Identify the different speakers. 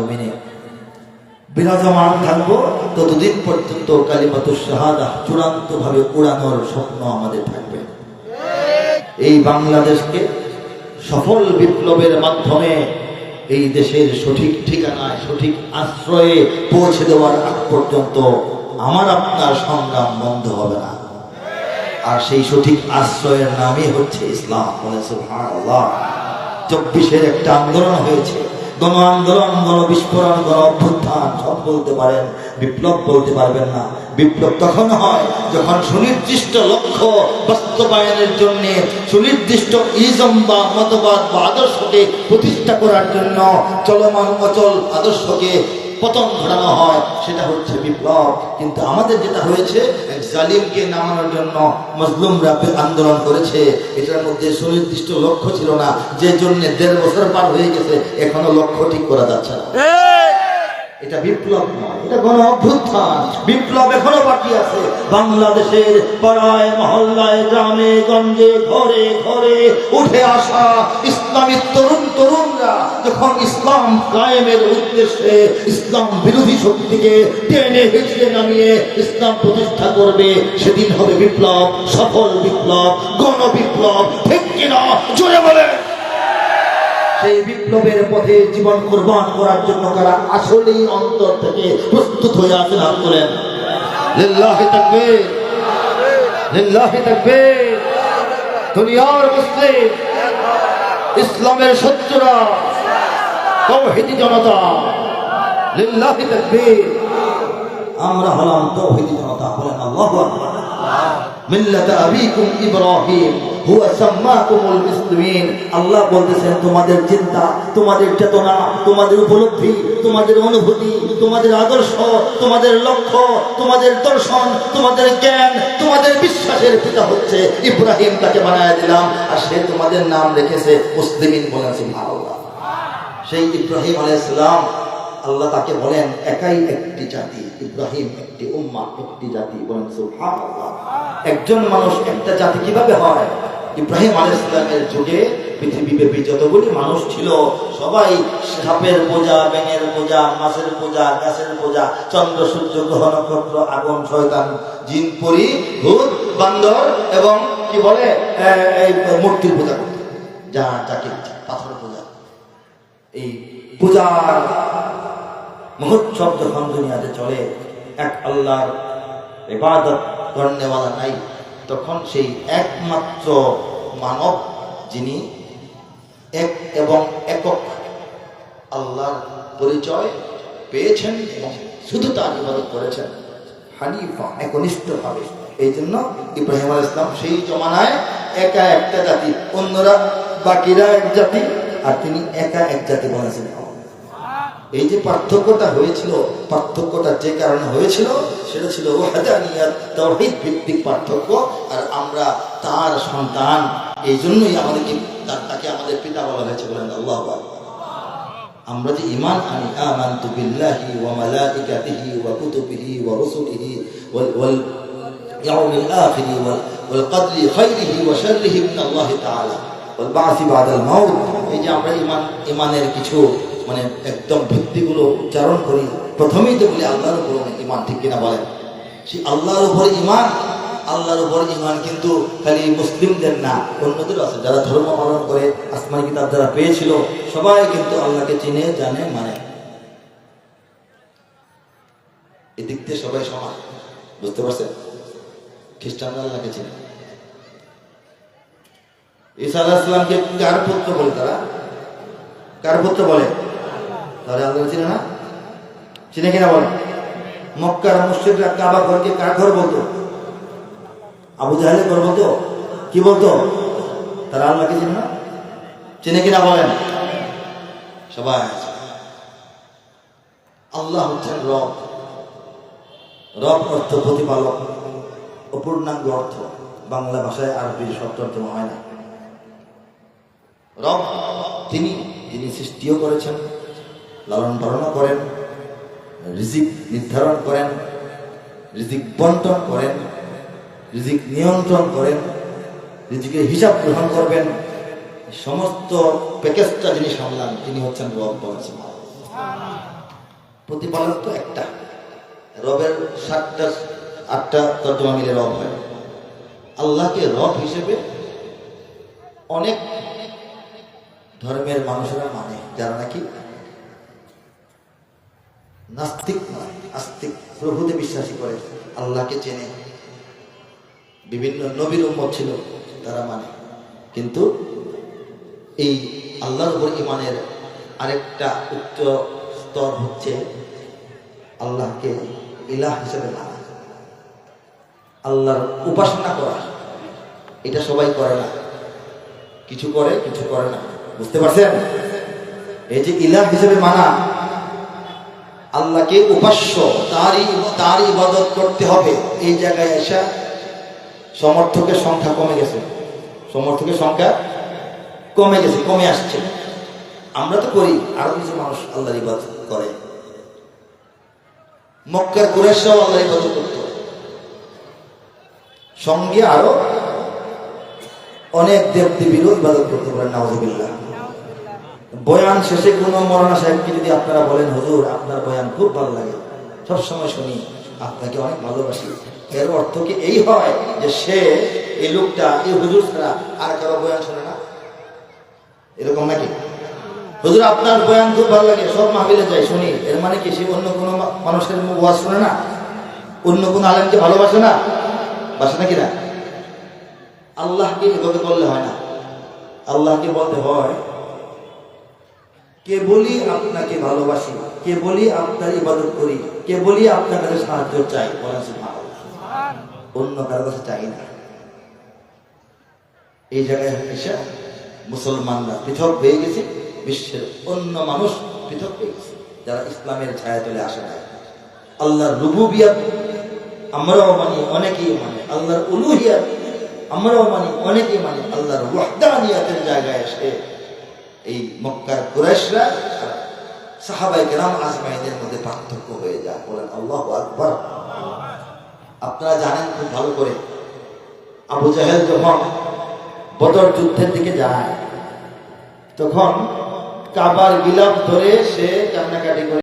Speaker 1: জমিনে বিরাজমান থাকবো, ততদিন পর্যন্ত কালিমাতুশ শাহাদা চূড়ান্তভাবে উড়ানোর স্বপ্ন আমাদের থাকবে। এই বাংলাদেশকে সফল বিপ্লবের মাধ্যমে এই দেশের সঠিক ঠিকানায়, সঠিক আশ্রয়ে পৌঁছে দেওয়ার আগ পর্যন্ত আমার আপনার সংগ্রাম বন্ধ হবে না। আর সেই সঠিক আশ্রয়ের নামই হচ্ছে ইসলাম। বলে সুবহানাল্লাহ। 24-এর একটা আন্দোলন হয়েছে, গণ আন্দোলন, গণ বিস্ফোরণ, গণ অভ্যুত্থান সব বলতে পারেন, বিপ্লব বলতে পারবেন না। বিপ্লব তখন হয় যখন সুনির্দিষ্ট লক্ষ্য বাস্তবায়নের জন্য, সুনির্দিষ্ট ইজম বা মতবাদ বা আদর্শকে প্রতিষ্ঠা করার জন্য চলমান অচল আদর্শকে পতন ঘটানো হয়, সেটা হচ্ছে বিপ্লব। কিন্তু আমাদের যেটা হয়েছে, এক জালিমকে নামানোর জন্য মজলুমরা আন্দোলন করেছে। এটার মধ্যে সুনির্দিষ্ট লক্ষ্য ছিল না, যে জন্য 1.5 বছর পার হয়ে গেছে, এখনো লক্ষ্য ঠিক করা যাচ্ছে না। এটা বিপ্লব নয়, এটা গণ অভ্যুত্থান। বিপ্লব এখনো বাকি আছে। বাংলাদেশের পাড়ায় মহল্লায়, গ্রামে গঞ্জে, ঘরে ঘরে উঠে আসা ইসলামী তরুণরা যখন ইসলাম কায়েমের উদ্দেশ্যে ইসলাম বিরোধী শক্তিকে টেনে হিঁচড়ে নামিয়ে ইসলাম প্রতিষ্ঠা করবে, সেদিন হবে বিপ্লব, সফল বিপ্লব, গণ বিপ্লব। ঠিক কিনা জোরে বলে? সেই বিপ্লবের পথে জীবন কুরবান করার জন্য কারা আসলেই অন্তর থেকে প্রস্তুত হয়ে আছেন? হাত তোলেন। লিল্লাহি তাকবীর, লিল্লাহি তাকবীর। দুনিয়ার মুসলিম, ইসলামের শত্রুরা, তাওহীদি জনতা, লিল্লাহি তাকবীর। আমরা হলাম তাওহীদি জনতা। বলেন আল্লাহু আকবার। মিল্লাত আবিকুম ইব্রাহিম হুয়া সাম্মাকুমুল মুসলিমিন। আল্লাহ বলতেছেন, তোমাদের চিন্তা, তোমাদের চেতনা, তোমাদের উপলব্ধি, তোমাদের অনুভূতি, তোমাদের আদর্শ, তোমাদের লক্ষ্য, তোমাদের দর্শন, তোমাদের জ্ঞান, তোমাদের বিশ্বাসের পিতা হচ্ছে ইব্রাহিম। তাকে বানায় দিলাম, আর সে তোমাদের নাম রেখেছে মুসলিমিন। বলেন সুবহানাল্লাহ। সেই ইব্রাহিম আলাইহিস সালাম, আল্লাহ তাকে বলেন একাই একটি জাতি, ইব্রাহিম একটি উম্মাহ, একটি জাতি। বলেন সুবহানাল্লাহ। একজন মানুষ একটা জাতি কিভাবে হয়? ইব্রাহিম আলাইহিস সালামের যুগে পৃথিবীব্যাপী যতগুলি মানুষ ছিল, সবাই সাপের পূজা, ব্যাঙের পূজা, মাছের পূজা, গাছের পূজা, চন্দ্র সূর্য গ্রহ নক্ষত্র, আগুন, শয়তান, জিন, পরী, ভূত, বান্দর এবং কি বলে এই মূর্তির পূজা করত, যা যাকে পাথর পূজা। এই পূজার মহোৎসব যখন দুনিয়াতে চলে, এক আল্লাহর ইবাদত করনেওয়ালা নাই, তখন সেই একমাত্র মানব যিনি এক এবং একক আল্লাহর পরিচয় পেয়েছেন এবং শুধু তার ইবাদত করেছেন হানিফা, একনিষ্ঠভাবে। এই জন্য ইব্রাহিম আলাইহিস সালাম সেই জমানায় একা একটা জাতি, অন্যরা বাকিরা এক জাতি, আর তিনি একা এক জাতি বলেছেন। এই যে পার্থক্যটা হয়েছিল, পার্থক্যটা যে কারণে হয়েছিল সেটা ছিল ওয়াহদানিয়াত, তাওহীদ ভিত্তিক পার্থক্য। আর আমরা তার সন্তান, এই জন্যই আমাদেরকে তাকে আমাদের পিতা বলা হয়েছে। বলেন আল্লাহু আকবার। আমরা যে ঈমান আনি, আমানতু বিল্লাহি ওয়া মালাইকাতিহি ওয়া কুতুবিহি ওয়া রুসুলিহি ওয়াল ইয়াউমিল আখির ওয়াল কদরি খাইরিহি ওয়া শাররিহি মিনাল্লাহি তাআলা ওয়াল বা'সি বা'দাল মাউত। এই যে আমরা ঈমানের কিছু মানে একদম ভিত্তিগুলো উচ্চারণ করি, প্রথমেই তো বলি আল্লাহর উপর ঈমান। ঠিক কিনা বলেন? সেই আল্লাহর উপর ঈমান, আল্লাহর উপর ঈমান কিন্তু খালি মুসলিমদের না, অন্যদেরও আছে। যারা ধর্ম পালন করে, আসমানি কিতাব যারা পেয়েছিল, সবাই কিন্তু আল্লাহকে চিনে, জানে, মানে। এদিক থেকে সবাই সমান। বুঝতে পারছেন? খ্রিস্টানরা আল্লাহকে চিনে। ঈসা আলাইহিস সালামকে কার পুত্র বলে? তারা কার পুত্র বলে? তাহলে আল্লাহ চিনে না? চিনে কিনা বলে? মক্কার মুশরিকরা কাবা ঘরকে কার ঘর বলতো? আবু জাহেলের ঘর বলতো। কি বলতো? তারা আল্লাহকে চিনে না? চিনে কিনা বলেন? সবাই। আল্লাহ হচ্ছেন রব। রব অর্থ প্রতিপালক, অপূর্ণাঙ্গ অর্থ। বাংলা ভাষায় আরবির শব্দ তর্জমা হয় না। রব তিনি, যিনি সৃষ্টিও করেছেন, লালন পালন করেন, রিজিক নির্ধারণ করেন, রিজিক বন্টন করেন, রিজিক নিয়ন্ত্রণ করেন, রিজিকের হিসাব গ্রহণ করবেন, সমস্ত প্যাকেজটা যিনি সামলান, তিনি হচ্ছেন রব। প্রতিপালক তো একটা, রবের 7টা 8টা তর্জমা মিলে রব হয়। আল্লাহকে রব হিসেবে অনেক ধর্মের মানুষেরা মানে, যারা নাকি নাস্তিক নয়, আস্তিক, প্রভুতে বিশ্বাসী করে, আল্লাহকে চেনে, বিভিন্ন নবীর উম্মত ছিল তারা মানে। কিন্তু এই আল্লাহর উপর ঈমানের আরেকটা উচ্চ স্তর হচ্ছে আল্লাহকে ইলাহ হিসেবে মানা, আল্লাহর উপাসনা করা। এটা সবাই করে না, কিছু করে কিছু করে না, বুঝতে পারছেন? এই যে ইলাহ হিসেবে মানা, আল্লাহকে উপাস্য, তারই ইবাদত করতে হবে, এই জায়গায় এসে সমর্থকের সংখ্যা কমে গেছে, সমর্থকের সংখ্যা কমে গেছে, কমে আসছে। আমরা তো করি, আরো কিছু মানুষ আল্লাহর ইবাদত করে। মক্কার কুরাইশরাও আল্লাহর ইবাদত করত, সঙ্গে আরো অনেক দেবদেবীরও ইবাদত করতে পারেন, নাউযুবিল্লাহ। বয়ান শেষে কোনো মৌলানা সাহেবকে যদি আপনারা বলেন, হুজুর আপনার বয়ান খুব ভালো লাগে, সবসময় শুনি, আপনাকে অনেক ভালোবাসি, এর অর্থ কি এই হয় যে সে, এই লোকটা, এই হুজুর ছাড়া আর কারো বয়ান শোনে না? এরকম নাকি? হুজুর আপনার বয়ান খুব ভালো লাগে, সব মাহফিলে যাই শুনি, এর মানে কি সে অন্য কোনো মানুষের ওয়াজ শোনে না, অন্য কোনো আলেমকে ভালোবাসে না? বাসে নাকি না? আল্লাহকে এভাবে বললে হয় না। আল্লাহকে বলতে হয়, কে বলি আপনাকে ভালোবাসি, কে বলি আপনার ইবাদত করি, কে বলি আপনার কাছে সাহায্য চাই, বলেন সুবহানাল্লাহ। অন্য কারো কাছে চাই না। এই জায়গায় এসে মুসলমানরা পৃথক হয়ে গেছে, বিশ্বের অন্য মানুষ পৃথক হয়ে গেছে, যারা ইসলামের ছায়া তলে আসে না। আল্লাহর রুবুবিয়ত আমরাও মানি, অনেকেই মানে, আল্লাহর উলুহিয়ত আমরাও মানি, অনেকেই মানে, আল্লাহর ওয়াহদানিয়তের জায়গায় এসে এই মক্কার কুরাইশরা সাহাবায়ে কেরাম আজমাইনের মধ্যে পার্থক্য হয়ে যায়। বলেন আল্লাহু আকবার। আপনারা জানেন খুব ভালো করে, আবু জাহেল যখন বদর যুদ্ধের দিকে যায়, তখন কাবার গিলাফ ধরে সে কান্নাকাটি করে